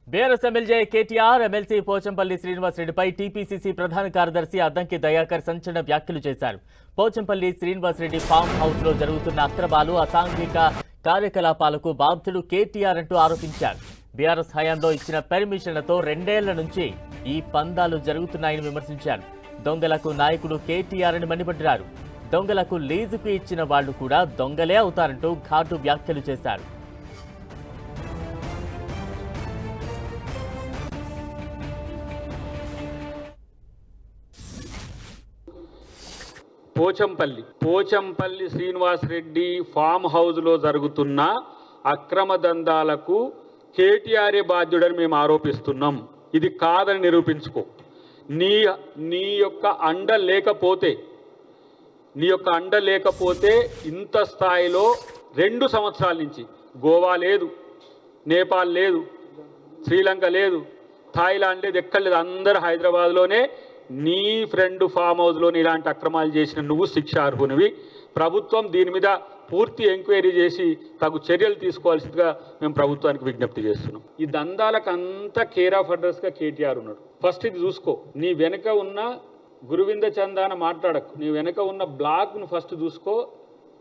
BRS MLA KTR MLC Pochampalli శ్రీనివాసరెడ్డిపై TPCC ప్రధాన కార్యదర్శి అద్దంకి దయాకర్ సంచలన వ్యాఖ్యలు చేశారు. పోచంపల్లి శ్రీనివాసరెడ్డి ఫామ్ హౌస్ లో జరుగుతున్న అక్రమాలు, అసాంఘిక కార్యకలాపాలకు బాధ్యుడు కేటీఆర్ అంటూ ఆరోపించారు. బీఆర్ఎస్ హయాంలో ఇచ్చిన పర్మిషన్లతో 2 ఏళ్ల నుంచి ఈ పందాలు జరుగుతున్నాయని విమర్శించారు. దొంగలకు నాయకుడు కేటీఆర్ అని మండిపడ్డారు. దొంగలకు లీజుకు ఇచ్చిన వాళ్లు కూడా దొంగలే అవుతారంటూ ఘాటు వ్యాఖ్యలు చేశారు. పోచంపల్లి శ్రీనివాసరెడ్డి ఫామ్ హౌస్లో జరుగుతున్న అక్రమ దందాలకు కేటీఆర్ఏ బాధ్యుడని మేము ఆరోపిస్తున్నాం. ఇది కాదని నిరూపించుకో. నీ యొక్క అండ లేకపోతే ఇంత స్థాయిలో 2 సంవత్సరాల నుంచి గోవా లేదు, నేపాల్ లేదు, శ్రీలంక లేదు, థాయిలాండ్ లేదు, ఎక్కడ లేదు, అందరూ హైదరాబాద్లోనే నీ ఫ్రెండ్ ఫామ్ హౌస్లోని ఇలాంటి అక్రమాలు చేసిన నువ్వు శిక్షార్హునివి. ప్రభుత్వం దీని మీద పూర్తి ఎంక్వైరీ చేసి తగు చర్యలు తీసుకోవాల్సిందిగా మేము ప్రభుత్వానికి విజ్ఞప్తి చేస్తున్నాం. ఈ దందాలకు అంతా కేర్ ఆఫ్ అడ్రస్గా కేటీఆర్ ఉన్నాడు. ఫస్ట్ ఇది చూసుకో. నీ వెనుక ఉన్న గురువింద చందాన మాట్లాడకు. నీ వెనుక ఉన్న బ్లాక్ను ఫస్ట్ చూసుకో.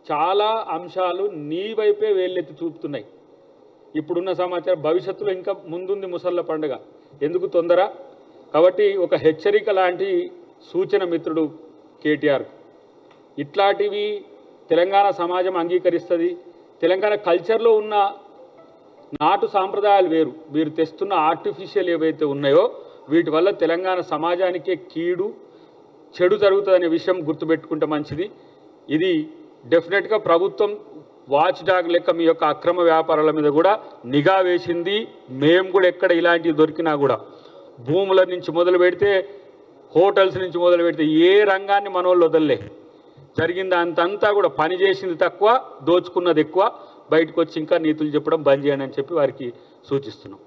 చాలా అంశాలు నీ వైపే వేళ్ళెత్తి చూపుతున్నాయి. ఇప్పుడున్న సమాచారం భవిష్యత్తులో ఇంకా ముందుంది ముసళ్ళ పండుగ. ఎందుకు తొందర? కాబట్టి ఒక హెచ్చరిక లాంటి సూచన మిత్రుడు కేటీఆర్. ఇట్లాంటివి తెలంగాణ సమాజం అంగీకరిస్తుంది. తెలంగాణ కల్చర్లో ఉన్న నాటు సాంప్రదాయాలు వేరు. మీరు తెస్తున్న ఆర్టిఫిషియల్ ఏవైతే ఉన్నాయో వీటి వల్ల తెలంగాణ సమాజానికే చెడు జరుగుతుందనే విషయం గుర్తుపెట్టుకుంటే మంచిది. ఇది డెఫినెట్గా ప్రభుత్వం వాచ్ డాగ్ లెక్క మీ యొక్క అక్రమ వ్యాపారాల మీద కూడా నిఘా వేసింది. మేము కూడా ఎక్కడ ఇలాంటివి దొరికినా కూడా భూముల నుంచి మొదలు పెడితే, హోటల్స్ నుంచి మొదలు పెడితే ఏ రంగాన్ని మనోళ్ళు వదలలే. జరిగింది అంతంతా కూడా పని చేసింది తక్కువ, దోచుకున్నది ఎక్కువ. బయటకు వచ్చి ఇంకా నీతులు చెప్పడం బంద్ చేయండి అని చెప్పి వారికి సూచిస్తున్నాం.